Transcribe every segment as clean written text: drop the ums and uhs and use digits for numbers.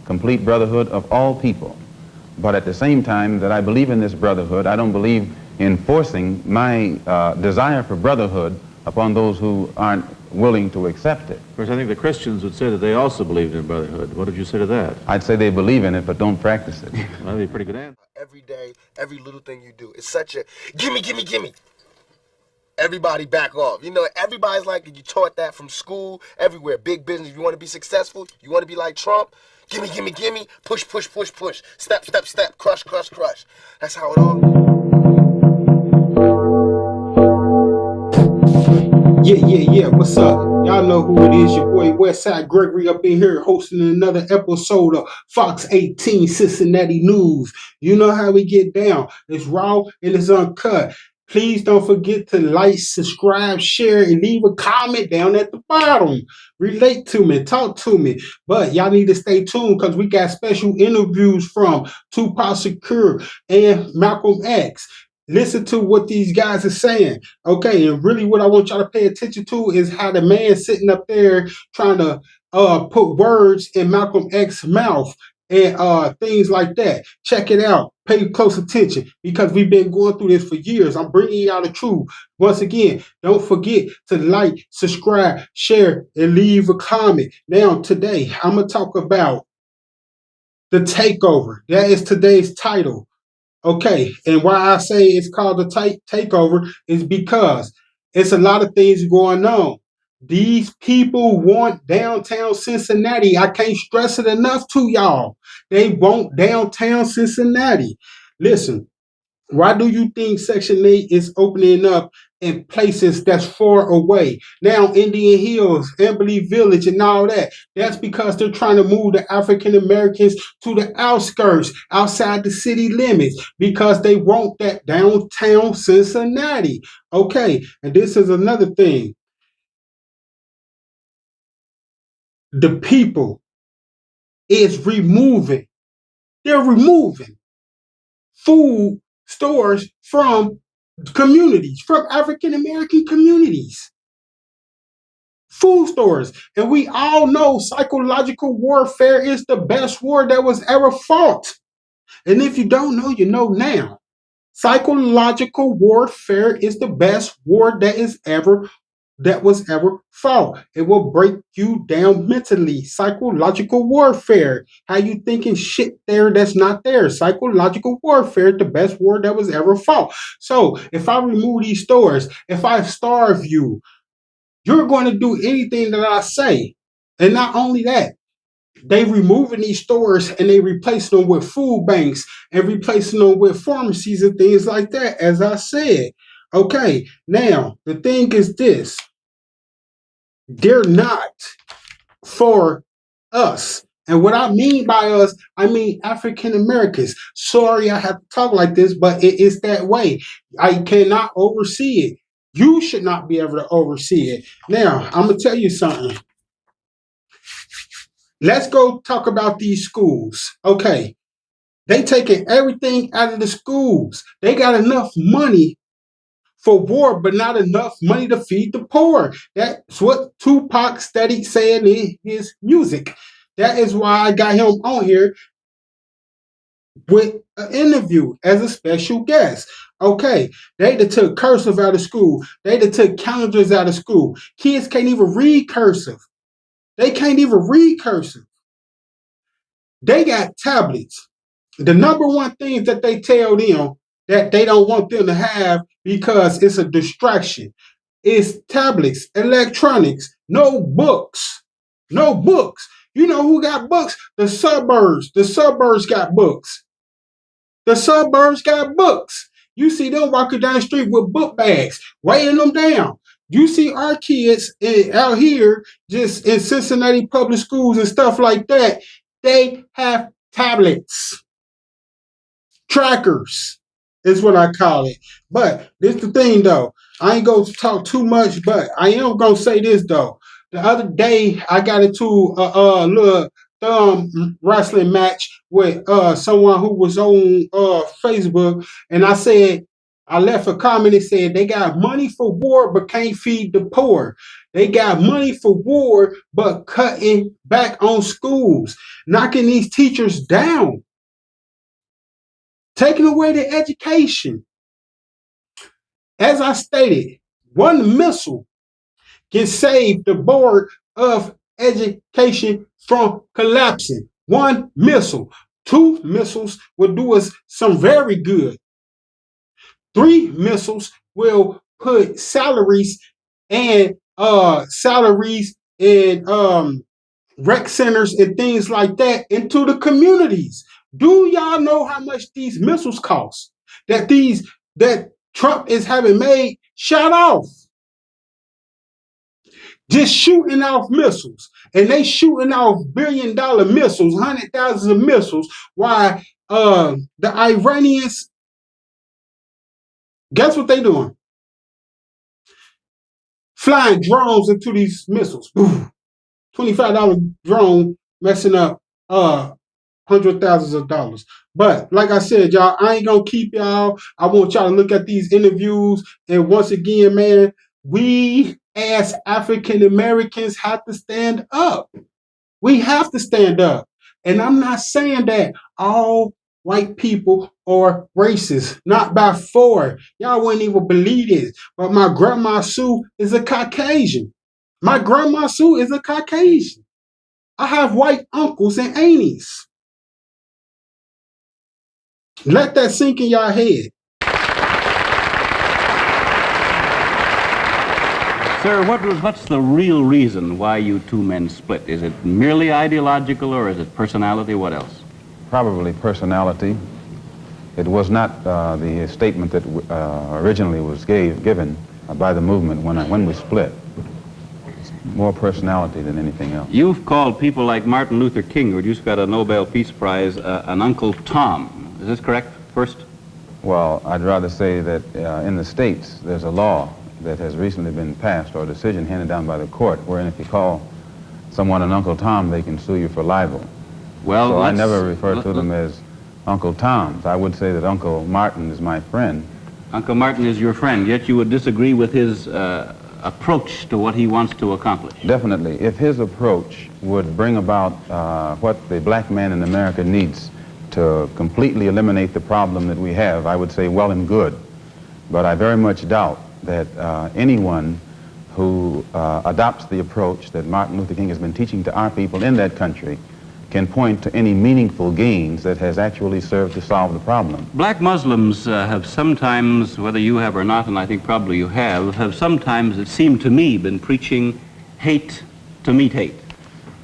complete brotherhood of all people. But at the same time that I believe in this brotherhood, I don't believe in forcing my desire for brotherhood upon those who aren't willing to accept it. Of course, I think the Christians would say that they also believed in brotherhood. What did you say to that? I'd say they believe in it, but don't practice it. Well, that'd be a pretty good answer. Every day, every little thing you do, it's such a gimme, gimme, gimme. Everybody back off. You know, everybody's like, you taught that from school, everywhere. Big business. If you want to be successful, you want to be like Trump, gimme, gimme, gimme, push, push, push, push, step, step, step, crush, crush, crush. That's how it all. Yeah. What's up? Y'all know who it is. Your boy Westside Gregory up in here hosting another episode of FOX18 Cincinnati News. You know how we get down. It's raw and it's uncut. Please don't forget to like, subscribe, share, and leave a comment down at the bottom. Relate to me, talk to me. But y'all need to stay tuned because we got special interviews from Tupac, Shakur, and Malcolm X. Listen to what these guys are saying. Okay, and really what I want y'all to pay attention to is how the man sitting up there trying to put words in Malcolm X's mouth and things like that. Check it out. Pay close attention because we've been going through this for years. I'm bringing y'all the truth. Once again, don't forget to like, subscribe, share, and leave a comment. Now, today, I'm going to talk about the takeover. That is today's title. Okay, and why I say it's called the takeover is because it's a lot of things going on. These people want downtown Cincinnati. I can't stress it enough to y'all. They want downtown Cincinnati. Listen, why do you think Section 8 is opening up in places that's far away? Now, Indian Hills, Amberley Village, and all that. That's because they're trying to move the African Americans to the outskirts, outside the city limits, because they want that downtown Cincinnati. Okay, and this is another thing. The people is removing. They're removing food stores from communities, from African American communities. Food stores. And we all know psychological warfare is the best war that was ever fought. And if you don't know, you know now. Psychological warfare is the best war that was ever fought. It will break you down mentally. Psychological warfare. How you thinking shit there that's not there. Psychological warfare, the best war that was ever fought. So if I remove these stores, if I starve you, you're going to do anything that I say. And not only that, they removing these stores and they replacing them with food banks and replacing them with pharmacies and things like that, as I said. Okay, now, the thing is this. They're not for us. And what I mean by us, I mean African Americans. Sorry I have to talk like this, but it is that way. I cannot oversee it. You should not be able to oversee it. Now, I'm going to tell you something. Let's go talk about these schools. Okay, they taking everything out of the schools. They got enough money for war, but not enough money to feed the poor. That's what Tupac studied saying in his music. That is why I got him on here with an interview as a special guest. Okay, they took cursive out of school. They took calendars out of school. Kids can't even read cursive. They can't even read cursive. They got tablets. The number one thing that they tell them that they don't want them to have because it's a distraction is tablets, electronics, no books. No books. You know who got books? The suburbs. The suburbs got books. The suburbs got books. You see them walking down the street with book bags, weighing them down. You see our kids out here just in Cincinnati public schools and stuff like that. They have tablets. Trackers is what I call it. But this the thing though. I ain't going to talk too much, but I am going to say this though. The other day I got into a little thumb wrestling match with someone who was on Facebook, and I said, I left a comment that said they got money for war but can't feed the poor. They got money for war, but cutting back on schools, knocking these teachers down, taking away their education. As I stated, one missile can save the board of education from collapsing. One missile. Two missiles will do us some very good. Three missiles will put salaries and rec centers and things like that into the communities. Do y'all know how much these missiles cost? That Trump is having made shut off. Just shooting off missiles. And they shooting off billion-dollar missiles, 100,000 of missiles, while the Iranians, guess what they doing? Flying drones into these missiles. Boom. $25 drone messing up hundred thousands of dollars. But like I said, y'all, I ain't gonna keep y'all. I want y'all to look at these interviews. And once again, man, we as African Americans have to stand up. We have to stand up. And I'm not saying that all white people are racist, not by far. Y'all wouldn't even believe this. But my grandma Sue is a Caucasian. My grandma Sue is a Caucasian. I have white uncles and aunties. Let that sink in your head. Sir, what's the real reason why you two men split? Is it merely ideological, or is it personality? What else? Probably personality. It was not the statement that originally was given by the movement when we split. It's more personality than anything else. You've called people like Martin Luther King, who just got a Nobel Peace Prize, an Uncle Tom. Is this correct, first? Well, I'd rather say that in the States, there's a law that has recently been passed, or a decision handed down by the court, wherein if you call someone an Uncle Tom, they can sue you for libel. Well, so I never refer to them as Uncle Toms. I would say that Uncle Martin is my friend. Uncle Martin is your friend, yet you would disagree with his approach to what he wants to accomplish. Definitely. If his approach would bring about what the black man in America needs to completely eliminate the problem that we have, I would say well and good. But I very much doubt that anyone who adopts the approach that Martin Luther King has been teaching to our people in that country can point to any meaningful gains that has actually served to solve the problem. Black Muslims have sometimes, whether you have or not, and I think probably you have sometimes, it seemed to me, been preaching hate to meet hate.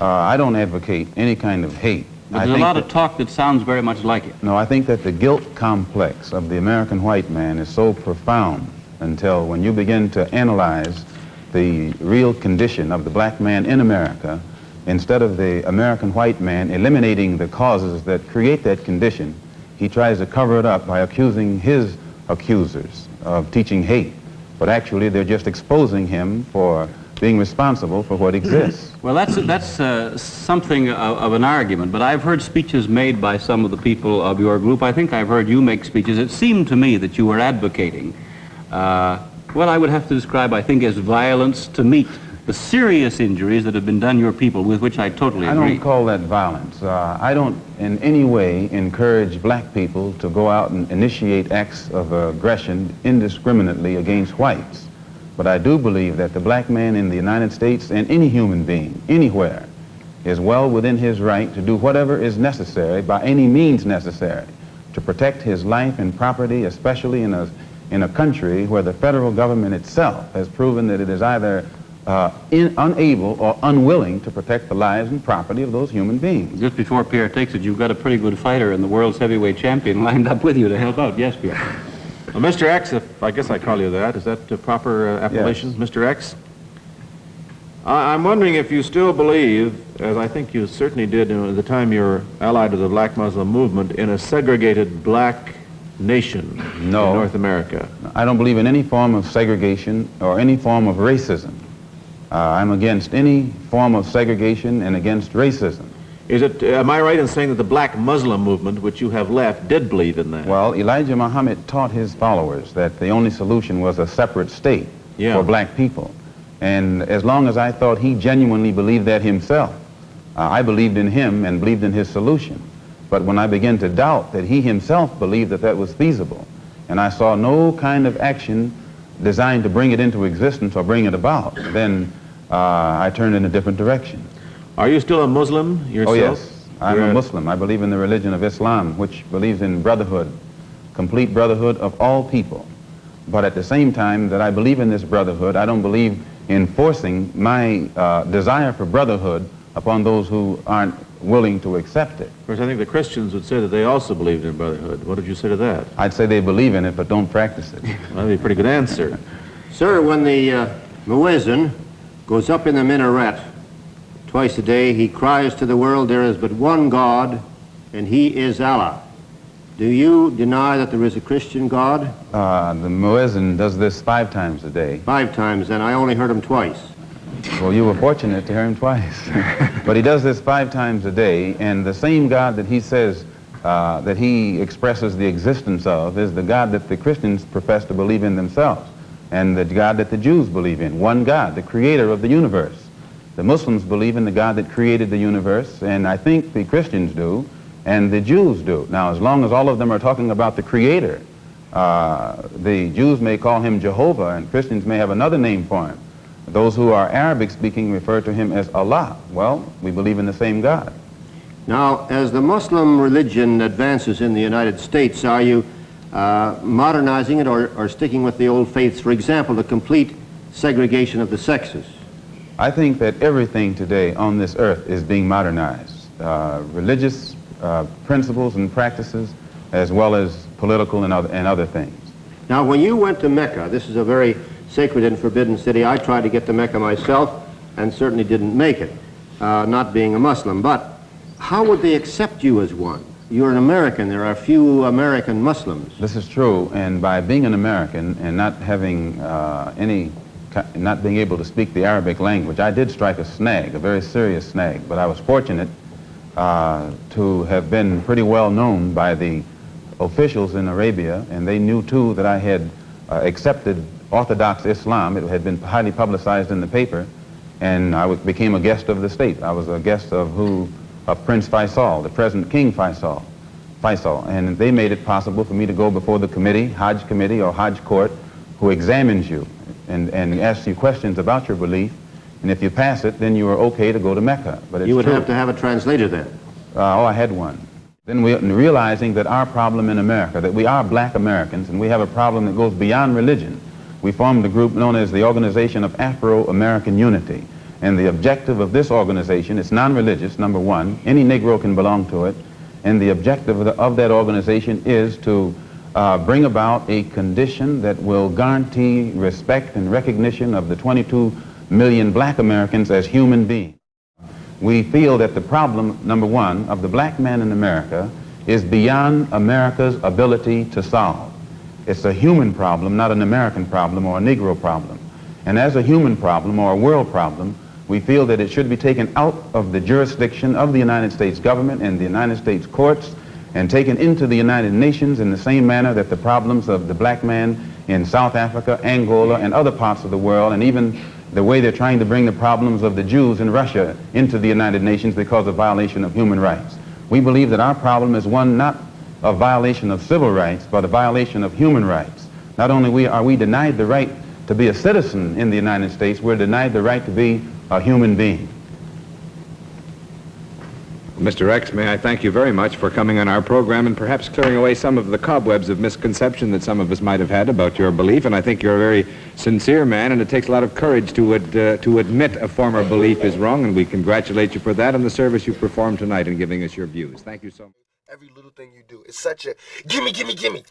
I don't advocate any kind of hate. But there's a lot of talk that sounds very much like it. No, I think that the guilt complex of the American white man is so profound until when you begin to analyze the real condition of the black man in America, instead of the American white man eliminating the causes that create that condition, he tries to cover it up by accusing his accusers of teaching hate. But actually, they're just exposing him for being responsible for what exists. Well, that's something of an argument, but I've heard speeches made by some of the people of your group. I think I've heard you make speeches. It seemed to me that you were advocating what I would have to describe, I think, as violence to meet the serious injuries that have been done your people, with which I totally agree. I don't call that violence. I don't in any way encourage black people to go out and initiate acts of aggression indiscriminately against whites. But I do believe that the black man in the United States, and any human being, anywhere, is well within his right to do whatever is necessary, by any means necessary, to protect his life and property, especially in a country where the federal government itself has proven that it is either unable or unwilling to protect the lives and property of those human beings. Just before Pierre takes it, you've got a pretty good fighter and the world's heavyweight champion lined up with you to help out. Yes, Pierre. Well, Mr. X, if I guess I call you that, is that the proper appellation, Yes. Mr. X? I'm wondering if you still believe, as I think you certainly did at the time you were allied to the black Muslim movement, in a segregated black nation in North America. I don't believe in any form of segregation or any form of racism. I'm against any form of segregation and against racism. Am I right in saying that the black Muslim movement, which you have left, did believe in that? Well, Elijah Muhammad taught his followers that the only solution was a separate state for black people. And as long as I thought he genuinely believed that himself, I believed in him and believed in his solution. But when I began to doubt that he himself believed that that was feasible, and I saw no kind of action designed to bring it into existence or bring it about, then I turned in a different direction. Are you still a Muslim yourself? Oh, yes. I'm a Muslim. I believe in the religion of Islam, which believes in brotherhood, complete brotherhood of all people. But at the same time that I believe in this brotherhood, I don't believe in forcing my desire for brotherhood upon those who aren't willing to accept it. Of course, I think the Christians would say that they also believed in brotherhood. What did you say to that? I'd say they believe in it, but don't practice it. Well, that'd be a pretty good answer. Sir, when the muezzin goes up in the minaret twice a day, he cries to the world, there is but one God, and he is Allah. Do you deny that there is a Christian God? The muezzin does this 5 times a day. 5 times, and I only heard him twice. Well, you were fortunate to hear him twice. But he does this 5 times a day, and the same God that he says that he expresses the existence of is the God that the Christians profess to believe in themselves, and the God that the Jews believe in. One God, the creator of the universe. The Muslims believe in the God that created the universe, and I think the Christians do, and the Jews do. Now, as long as all of them are talking about the creator, the Jews may call him Jehovah, and Christians may have another name for him. Those who are Arabic speaking refer to him as Allah. Well, we believe in the same God. Now, as the Muslim religion advances in the United States, are you modernizing it or sticking with the old faiths? For example, the complete segregation of the sexes. I think that everything today on this earth is being modernized. Religious principles and practices, as well as political and other things. Now, when you went to Mecca, this is a very sacred and forbidden city. I tried to get to Mecca myself and certainly didn't make it, not being a Muslim. But how would they accept you as one? You're an American. There are few American Muslims. This is true, and by being an American and not having not being able to speak the Arabic language, I did strike a snag, a very serious snag, but I was fortunate to have been pretty well known by the officials in Arabia, and they knew too that I had accepted Orthodox Islam. It had been highly publicized in the paper, and I became a guest of the state. I was a guest of Prince Faisal, the present King Faisal, and they made it possible for me to go before the committee, Hajj committee or Hajj court, who examines you and asks you questions about your belief, and if you pass it, then you are okay to go to Mecca. But it's you would true. have to have a translator then. I had one. Then realizing that our problem in America, that we are black Americans, and we have a problem that goes beyond religion, we formed a group known as the Organization of Afro-American Unity. And the objective of this organization, it's non-religious, number one. Any Negro can belong to it. And the objective of that organization is to bring about a condition that will guarantee respect and recognition of the 22 million black Americans as human beings. We feel that the problem, number one, of the black man in America is beyond America's ability to solve. It's a human problem, not an American problem or a Negro problem. And as a human problem or a world problem, we feel that it should be taken out of the jurisdiction of the United States government and the United States courts and taken into the United Nations in the same manner that the problems of the black man in South Africa, Angola, and other parts of the world, and even the way they're trying to bring the problems of the Jews in Russia into the United Nations because of violation of human rights. We believe that our problem is one not of violation of civil rights, but a violation of human rights. Not only are we denied the right to be a citizen in the United States, we're denied the right to be a human being. Mr. X, may I thank you very much for coming on our program and perhaps clearing away some of the cobwebs of misconception that some of us might have had about your belief. And I think you're a very sincere man, and it takes a lot of courage to admit a former belief is wrong, and we congratulate you for that and the service you performed tonight in giving us your views. Thank you so much. Every little thing you do, it's such a gimme, gimme, gimme.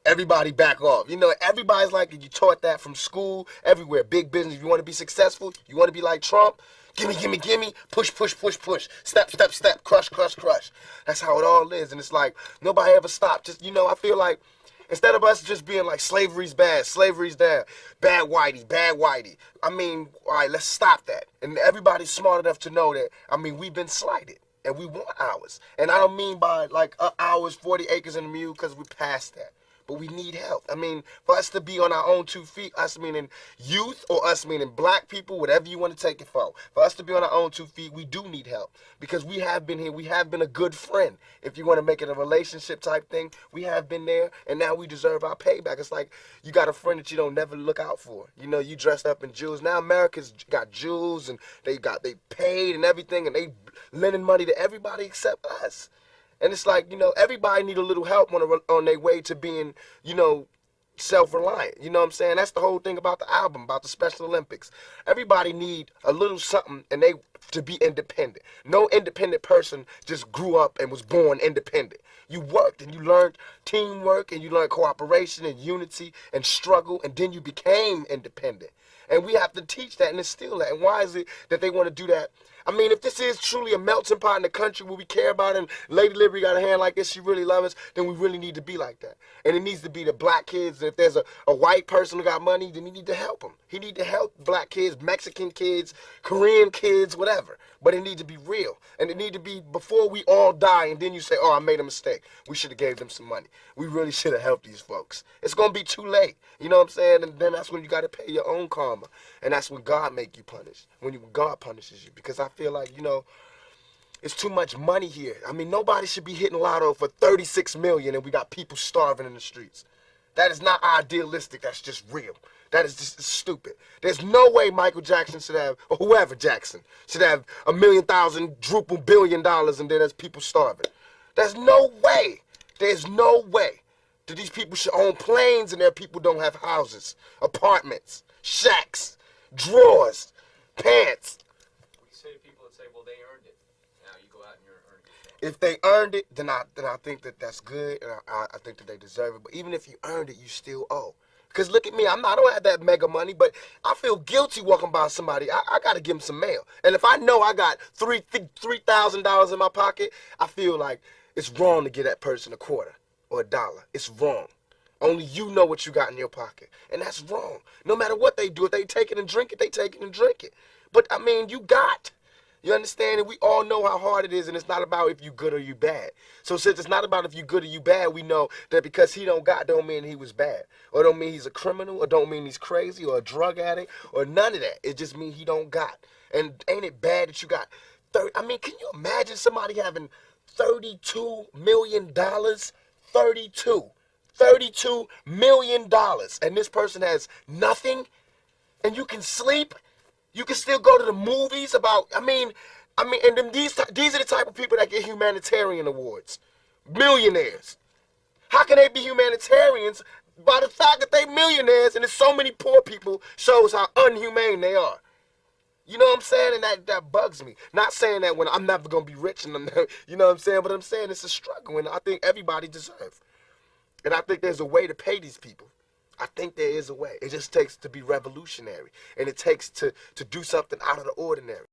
Everybody back off. You know, everybody's like, you taught that from school, everywhere. Big business. If you want to be successful, you want to be like Trump, gimme, gimme, gimme, push, push, push, push, step, step, step, crush, crush, crush. That's how it all is. And it's like, nobody ever stopped. Just, you know, I feel like instead of us just being like, slavery's bad, slavery's down, bad whitey, bad whitey. I mean, all right, let's stop that. And everybody's smart enough to know that, I mean, we've been slighted. And we want ours. And I don't mean by like ours, 40 acres and a mule, because we're past that. but we need help. I mean, for us to be on our own 2 feet, us meaning youth or us meaning black people, whatever you want to take it for us to be on our own 2 feet, we do need help because we have been here. We have been a good friend. If you want to make it a relationship type thing, we have been there, and now we deserve our payback. It's like you got a friend that you don't never look out for. You know, you dressed up in jewels. Now America's got jewels, and they paid and everything, and they lending money to everybody except us. And it's like, you know, everybody need a little help on their way to being, you know, self-reliant. You know what I'm saying? That's the whole thing about the album, about the Special Olympics. Everybody need a little something and they to be independent. No independent person just grew up and was born independent. You worked and you learned teamwork and you learned cooperation and unity and struggle, and then you became independent. And we have to teach that and instill that. And why is it that they want to do that? I mean, if this is truly a melting pot in the country where we care about it, and Lady Liberty got a hand like this, she really loves us, then we really need to be like that. And it needs to be the black kids. If there's a white person who got money, then he need to help them. He need to help black kids, Mexican kids, Korean kids, whatever. But it need to be real. And it need to be before we all die, and then you say, oh, I made a mistake. We should have gave them some money. We really should have helped these folks. It's going to be too late. You know what I'm saying? And then that's when you got to pay your own karma. And that's when God make you punish. When God punishes you. Because I feel like, you know, it's too much money here. I mean, nobody should be hitting lotto for 36 million and we got people starving in the streets. That is not idealistic. That's just real. That is just stupid. There's no way Michael Jackson should have, or whoever Jackson, should have $1,000,000 billion and then there's people starving. There's no way. There's no way that these people should own planes and their people don't have houses, apartments, shacks, drawers, pants. We say to people that say, well, they earned it. Now you go out and you're earning it. If they earned it, then I think that that's good, and I think that they deserve it. But even if you earned it, you still owe. Because look at me, I don't have that mega money, but I feel guilty walking by somebody. I got to give them some mail. And if I know I got $3,000 in my pocket, I feel like it's wrong to give that person a quarter or $1. It's wrong. Only you know what you got in your pocket. And that's wrong. No matter what they do, if they take it and drink it, they take it and drink it. But, I mean, you got. You understand? And we all know how hard it is, and it's not about if you good or you bad. So since it's not about if you good or you bad, we know that because he don't got don't mean he was bad. Or don't mean he's a criminal, or don't mean he's crazy, or a drug addict, or none of that. It just means he don't got. And ain't it bad that you got 30? I mean, can you imagine somebody having $32 million? $32 million. And this person has nothing, and you can sleep. You can still go to the movies about, and then these are the type of people that get humanitarian awards. Millionaires. How can they be humanitarians? By the fact that they millionaires and there's so many poor people shows how unhumane they are. You know what I'm saying? And that bugs me. Not saying that when I'm never going to be rich, and you know what I'm saying? But I'm saying it's a struggle, and I think everybody deserves. And I think there's a way to pay these people. I think there is a way. It just takes to be revolutionary. And it takes to do something out of the ordinary.